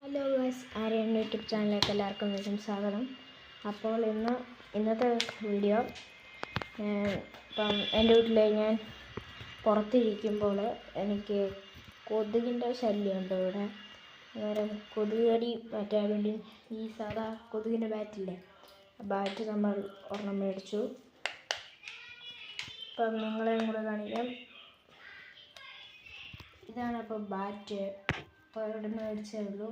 Hello guys, Aryan YouTube ചാനലിലേക്ക് എല്ലാവർക്കും വീണ്ടും സ്വാഗതം. അപ്പോൾ ഇന്നത്തെ വീഡിയോ ഇപ്പം എൻ്റെ വീട്ടിൽ ഞാൻ പുറത്തിരിക്കുമ്പോൾ എനിക്ക് കൊതുകിൻ്റെ ശല്യമുണ്ട് ഇവിടെ. അന്നേരം കൊതുക് കടി മാറ്റാൻ വേണ്ടി ഈ സാധാ കൊതുകിൻ്റെ ബാറ്റില്ലേ, ബാറ്റ് നമ്മൾ ഒരെണ്ണം മേടിച്ചു. ഇപ്പം നിങ്ങളെയും കൂടെ കാണിക്കാം. ഇതാണ് അപ്പം ബാറ്റ്. അപ്പോൾ ഇവിടെ മേടിച്ചേ ഉള്ളൂ.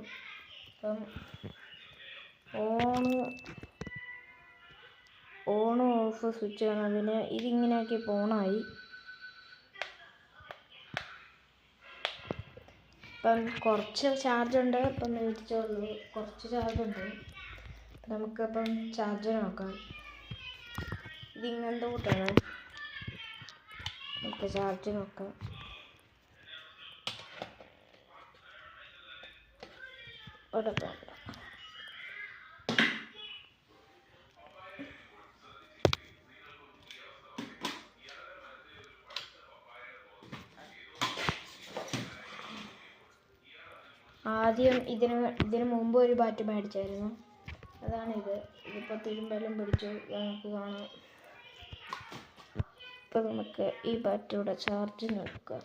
അപ്പം ഓൺ ഓഫ് സ്വിച്ച് ആണ്. അതിന് ഇതിങ്ങനെയാക്കി ഓണായി. ഇപ്പം കുറച്ച് ചാർജ് ഉണ്ട്. ഇപ്പം മേടിച്ചുള്ളൂ, കുറച്ച് ചാർജ് ഉണ്ട്. നമുക്കപ്പം ചാർജ് നോക്കാം. ഇതിങ്ങനത്തെ കൂട്ടാണ്. നമുക്ക് ചാർജ് നോക്കാം. എടുക്കാം. ആദ്യം ഇതിന് മുമ്പ് ഒരു ബാറ്റ് മേടിച്ചായിരുന്നു. അതാണിത്. ഇതിപ്പോൾ തിരുമ്പലും പിടിച്ചു. നമുക്ക് കാണാം. ഇപ്പം നമുക്ക് ഈ ബാറ്റോടെ ചാർജ് നോക്കാം.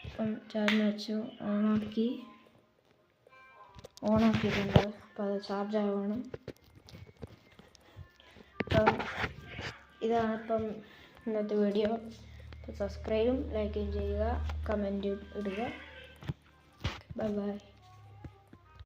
ഇപ്പം ചാർജ് വെച്ചു, ഓണാക്കിയിട്ടുണ്ട്. അപ്പം അത് ചാർജ് ആവുകയാണ്. അപ്പം ഇതാണിപ്പം ഇന്നത്തെ വീഡിയോ. സബ്സ്ക്രൈബും ലൈക്കും ചെയ്യുക, കമൻറ്റും ഇടുക. Bye bye.